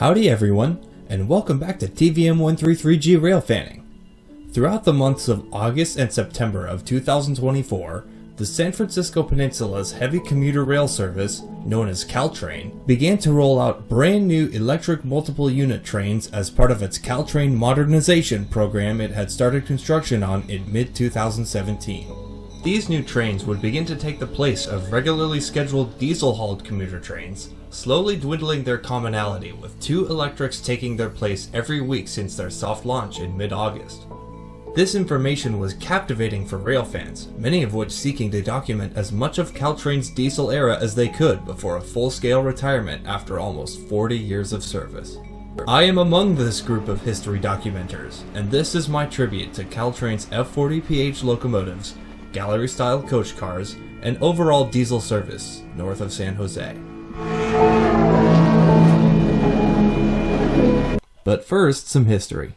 Howdy everyone, and welcome back to TVM133G Rail Fanning. Throughout the months of August and September of 2024, the San Francisco Peninsula's heavy commuter rail service, known as Caltrain, began to roll out brand new electric multiple unit trains as part of its Caltrain modernization program it had started construction on in mid-2017. These new trains would begin to take the place of regularly scheduled diesel-hauled commuter trains, slowly dwindling their commonality, with two electrics taking their place every week since their soft launch in mid-August. This information was captivating for rail fans, many of which seeking to document as much of Caltrain's diesel era as they could before a full-scale retirement after almost 40 years of service. I am among this group of history documenters, and this is my tribute to Caltrain's F40PH locomotives, gallery-style coach cars, and overall diesel service north of San Jose. But first, some history.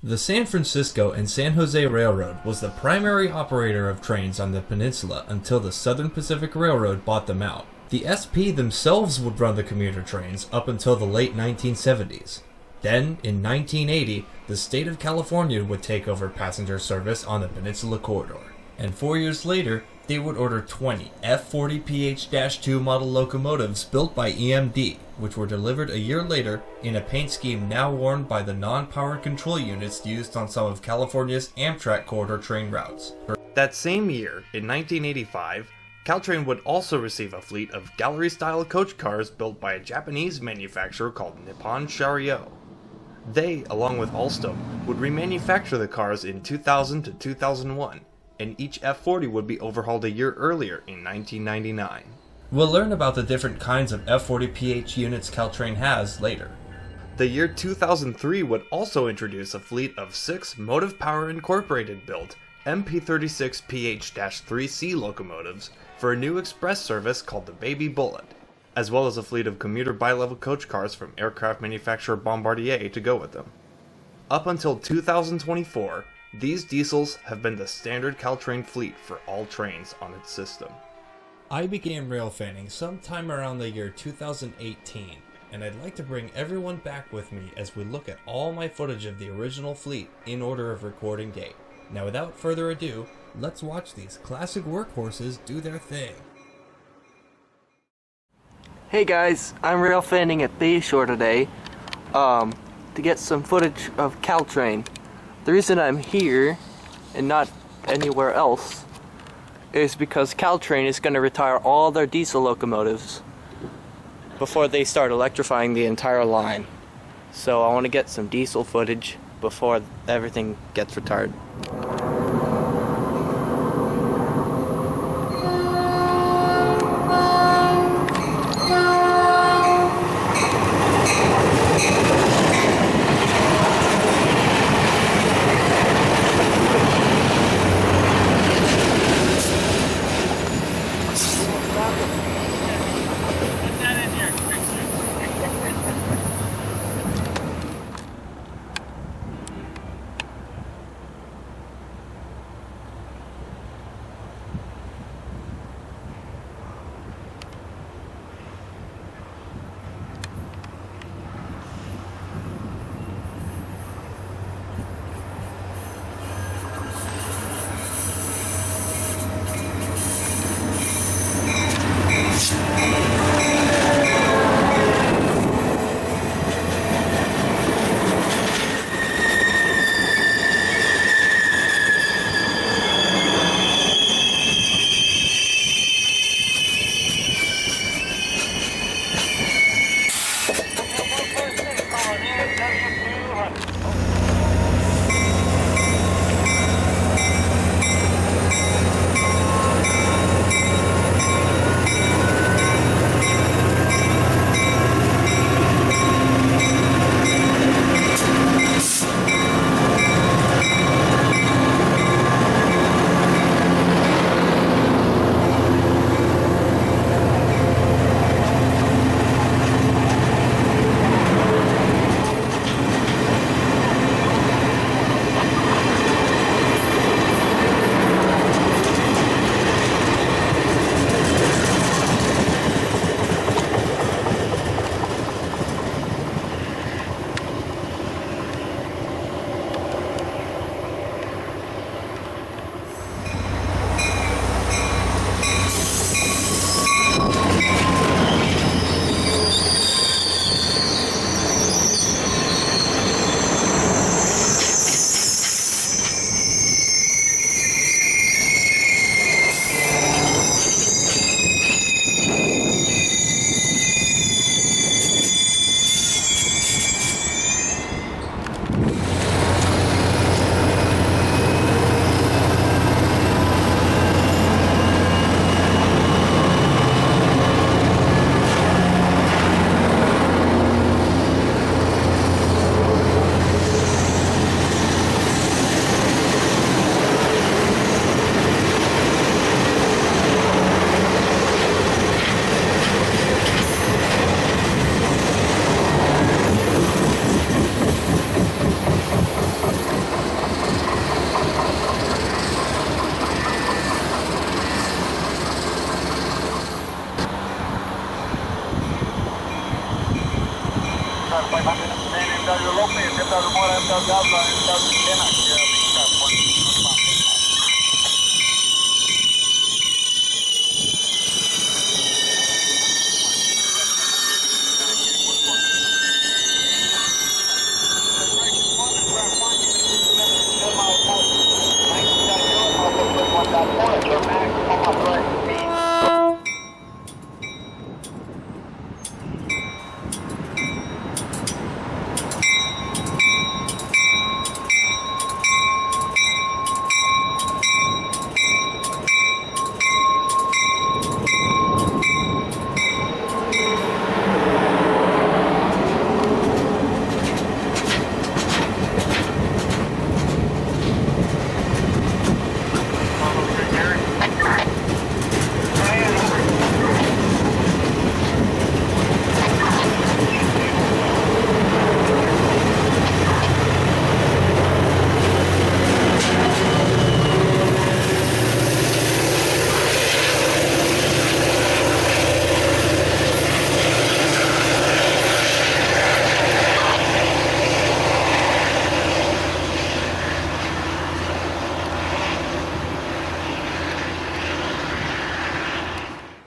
The San Francisco and San Jose Railroad was the primary operator of trains on the peninsula until the Southern Pacific Railroad bought them out. The SP themselves would run the commuter trains up until the late 1970s. Then, in 1980, the state of California would take over passenger service on the Peninsula Corridor. And 4 years later, they would order 20 F40PH-2 model locomotives built by EMD, which were delivered a year later in a paint scheme now worn by the non-powered control units used on some of California's Amtrak corridor train routes. That same year, in 1985, Caltrain would also receive a fleet of gallery-style coach cars built by a Japanese manufacturer called Nippon Sharyo. They, along with Alstom, would remanufacture the cars in 2000 to 2001, and each F40 would be overhauled a year earlier in 1999. We'll learn about the different kinds of F40PH units Caltrain has later. The year 2003 would also introduce a fleet of 6 Motive Power Incorporated built MP36PH-3C locomotives for a new express service called the Baby Bullet, as well as a fleet of commuter BiLevel coach cars from aircraft manufacturer Bombardier to go with them. Up until 2024, these diesels have been the standard Caltrain fleet for all trains on its system. I began rail fanning sometime around the year 2018, and I'd like to bring everyone back with me as we look at all my footage of the original fleet in order of recording date. Now without further ado, let's watch these classic workhorses do their thing. Hey guys, I'm rail fanning at Bayshore today to get some footage of Caltrain. The reason I'm here and not anywhere else is because Caltrain is going to retire all their diesel locomotives before they start electrifying the entire line. So I want to get some diesel footage before everything gets retired.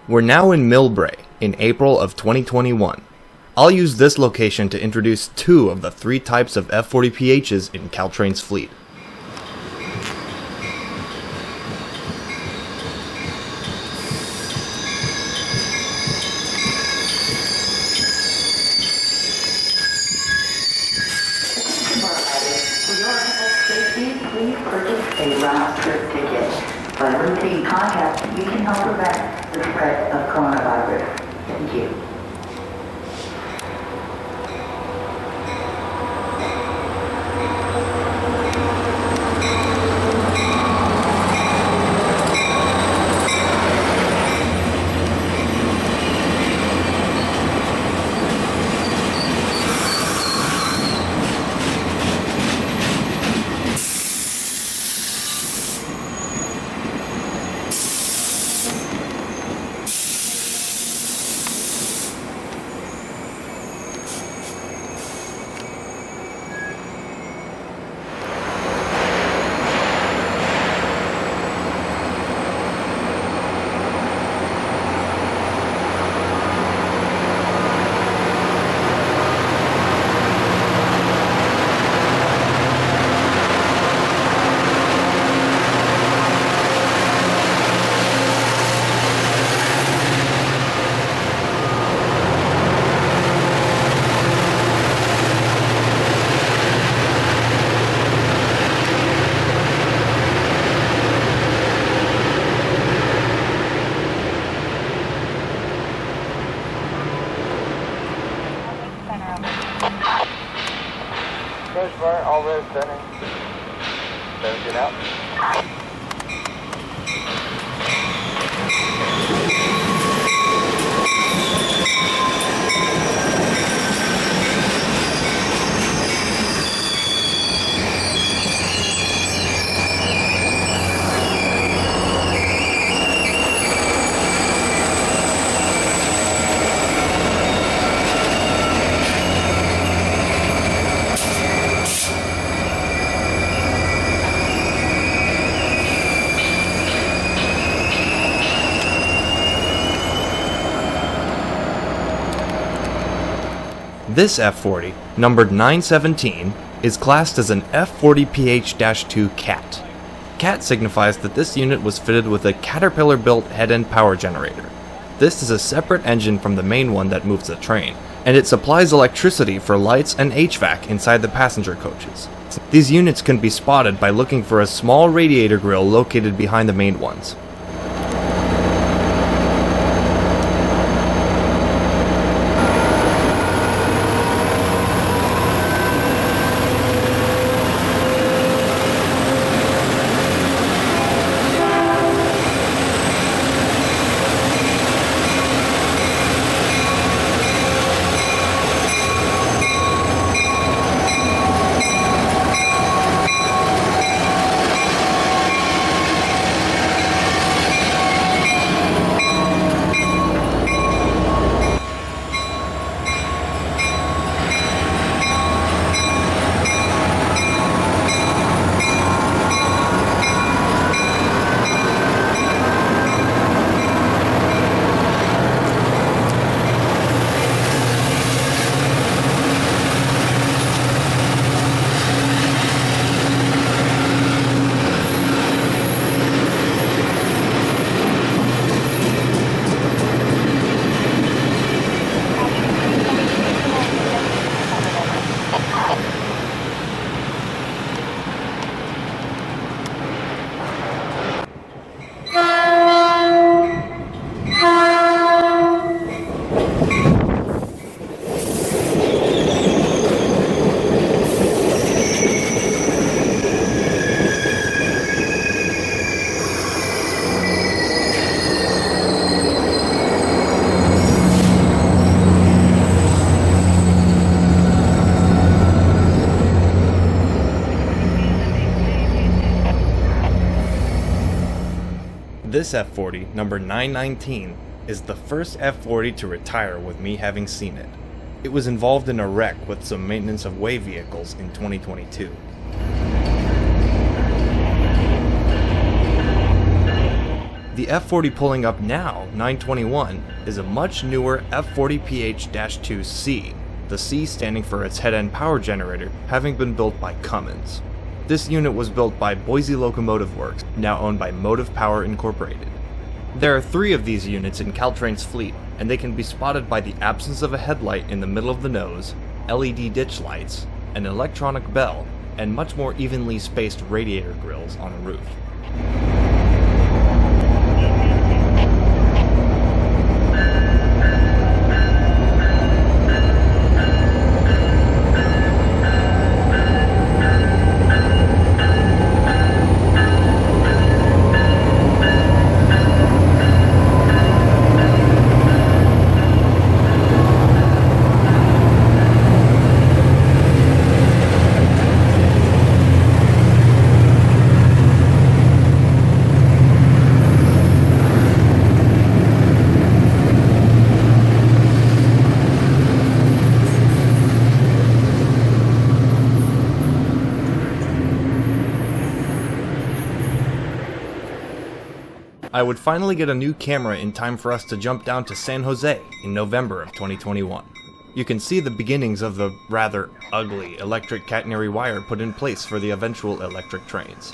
We're now in Millbrae, in April of 2021. I'll use this location to introduce two of the three types of F40PH's in Caltrain's fleet. For your safety, please purchase a round-trip ticket. By limiting contact, we can help prevent the spread of coronavirus. Thank you. All road center. Don't get out. This F40, numbered 917, is classed as an F40PH-2 CAT. CAT signifies that this unit was fitted with a Caterpillar-built head-end power generator. This is a separate engine from the main one that moves the train, and it supplies electricity for lights and HVAC inside the passenger coaches. These units can be spotted by looking for a small radiator grille located behind the main ones. This F40, number 919, is the first F40 to retire with me having seen it. It was involved in a wreck with some maintenance of way vehicles in 2022. The F40 pulling up now, 921, is a much newer F40PH-3C, the C standing for its head-end power generator, having been built by Cummins. This unit was built by Boise Locomotive Works, now owned by Motive Power Incorporated. There are 3 of these units in Caltrain's fleet, and they can be spotted by the absence of a headlight in the middle of the nose, LED ditch lights, an electronic bell, and much more evenly spaced radiator grills on a roof. I would finally get a new camera in time for us to jump down to San Jose in November of 2021. You can see the beginnings of the rather ugly electric catenary wire put in place for the eventual electric trains.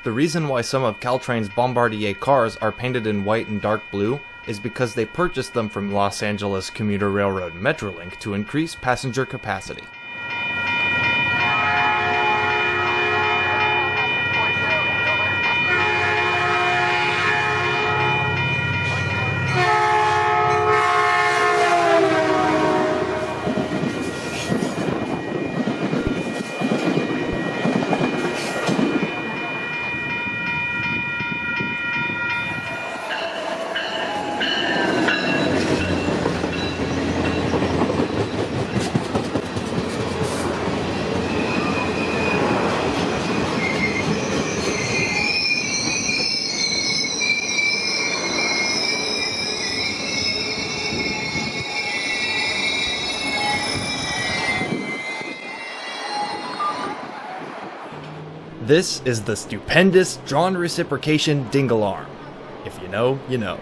The reason why some of Caltrain's Bombardier cars are painted in white and dark blue is because they purchased them from Los Angeles commuter railroad Metrolink to increase passenger capacity. This is the stupendous drawn reciprocation dingle arm. If you know, you know.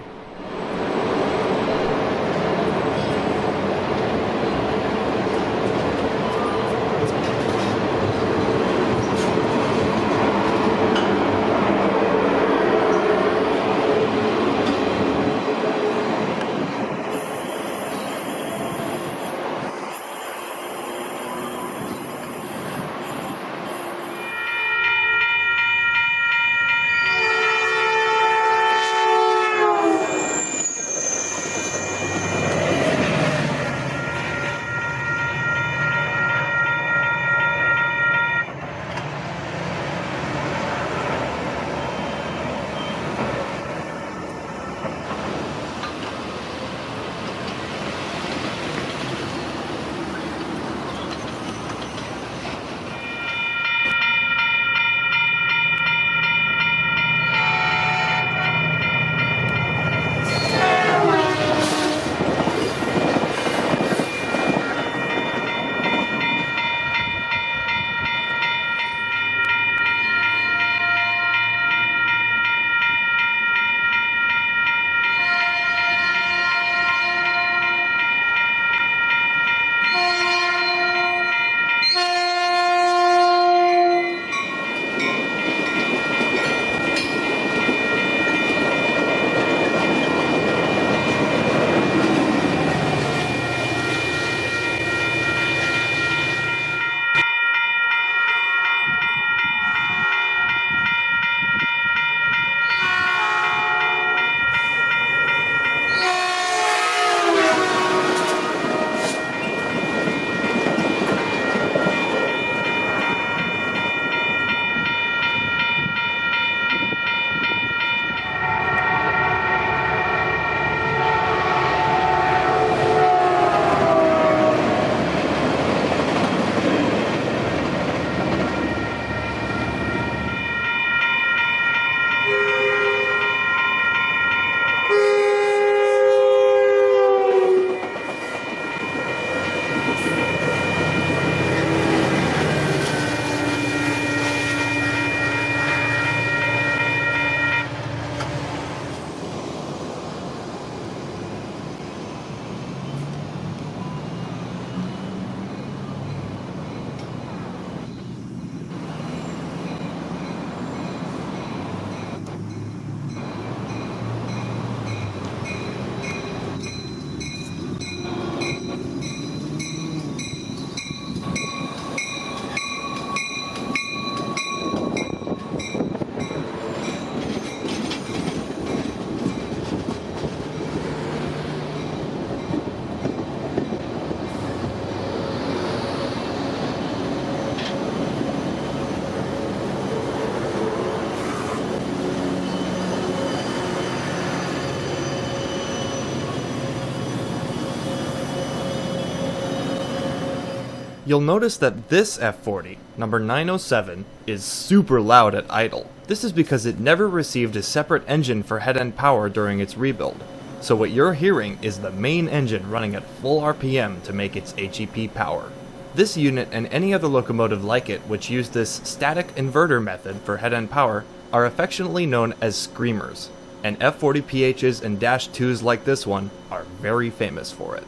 You'll notice that this F40, number 907, is super loud at idle. This is because it never received a separate engine for head-end power during its rebuild. So what you're hearing is the main engine running at full RPM to make its HEP power. This unit and any other locomotive like it which use this static inverter method for head-end power are affectionately known as screamers, and F40PH's and Dash 2s like this one are very famous for it.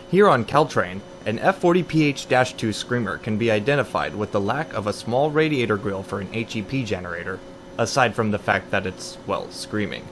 Here on Caltrain, an F40PH-2 screamer can be identified with the lack of a small radiator grill for an HEP generator, aside from the fact that it's, well, screaming.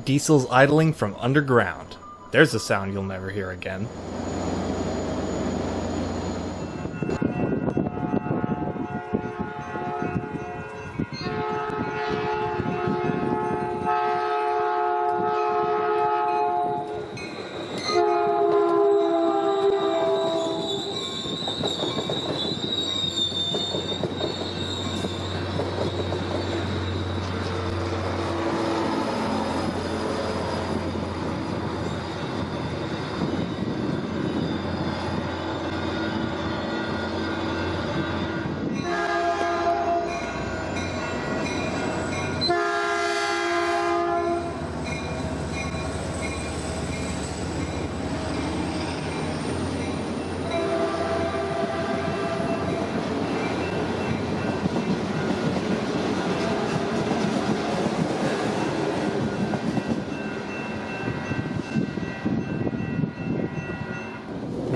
diesels idling from underground. There's a sound you'll never hear again.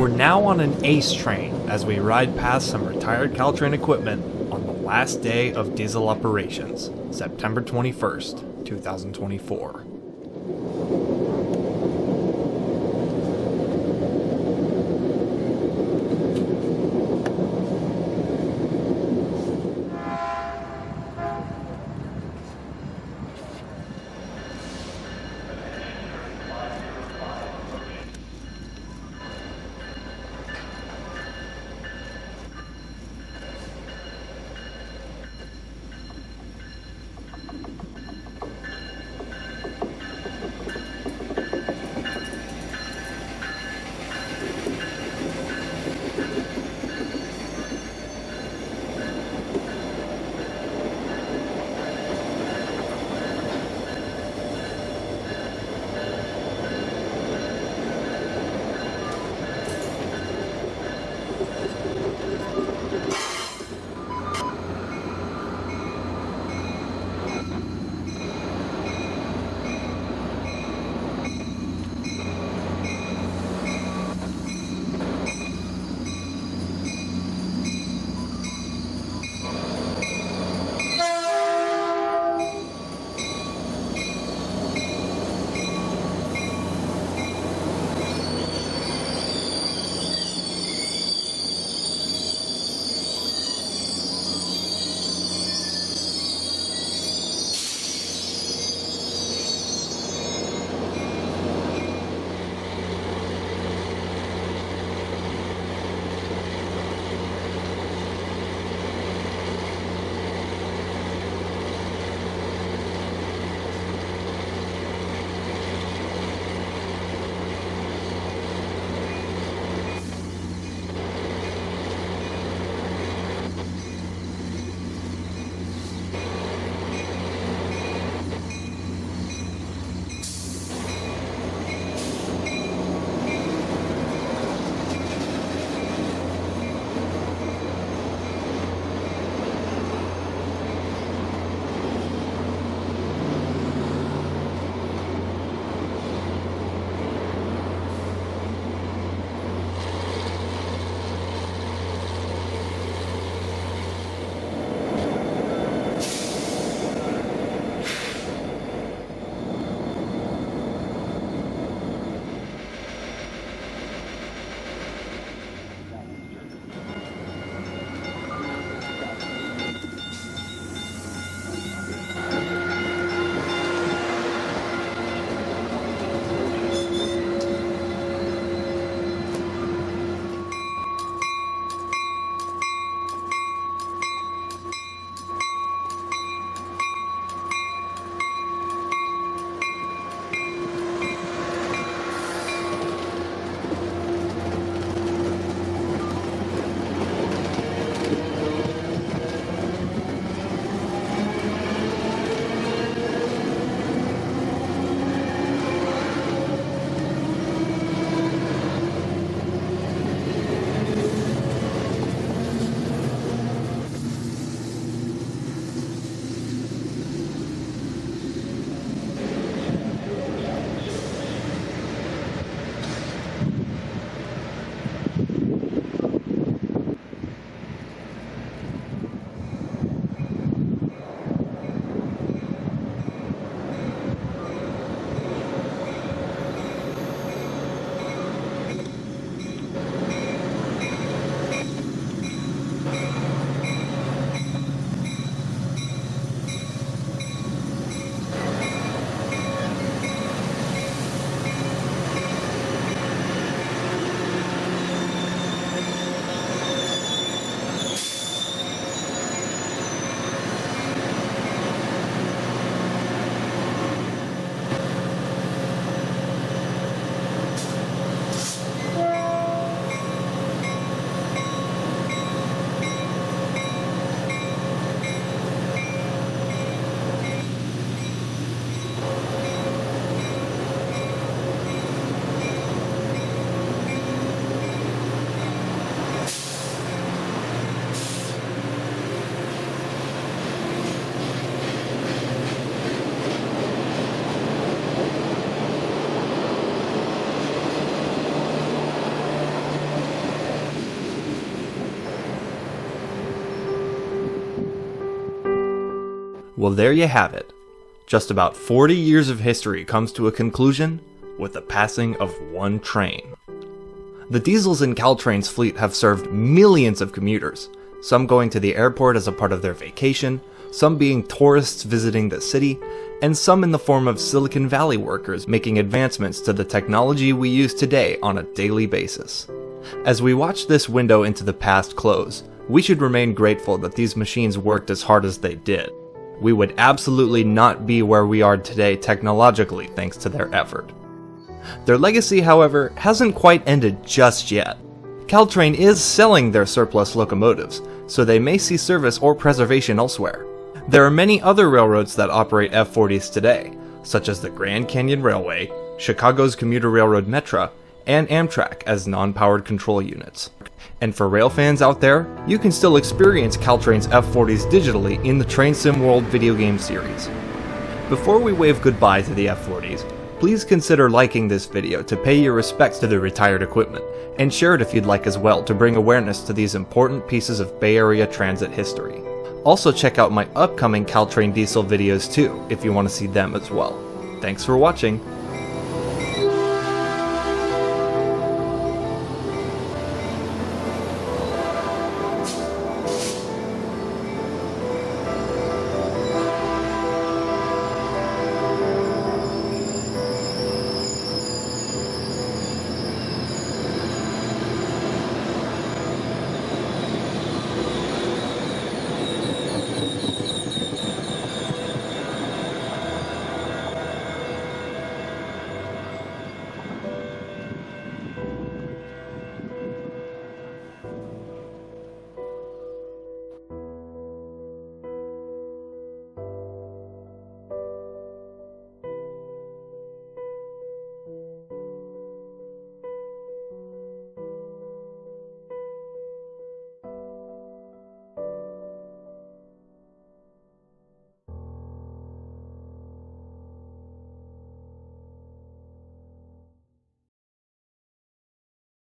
We're now on an ACE train as we ride past some retired Caltrain equipment on the last day of diesel operations, September 21st, 2024. Well, there you have it. Just about 40 years of history comes to a conclusion with the passing of one train. The diesels in Caltrain's fleet have served millions of commuters, some going to the airport as a part of their vacation, some being tourists visiting the city, and some in the form of Silicon Valley workers making advancements to the technology we use today on a daily basis. As we watch this window into the past close, we should remain grateful that these machines worked as hard as they did. We would absolutely not be where we are today technologically thanks to their effort. Their legacy, however, hasn't quite ended just yet. Caltrain is selling their surplus locomotives, so they may see service or preservation elsewhere. There are many other railroads that operate F40s today, such as the Grand Canyon Railway, Chicago's commuter railroad Metra, and Amtrak as non-powered control units. And for rail fans out there, you can still experience Caltrain's F40s digitally in the Train Sim World video game series. Before we wave goodbye to the F40s, please consider liking this video to pay your respects to the retired equipment, and share it if you'd like as well to bring awareness to these important pieces of Bay Area transit history. Also check out my upcoming Caltrain diesel videos too, if you want to see them as well. Thanks for watching!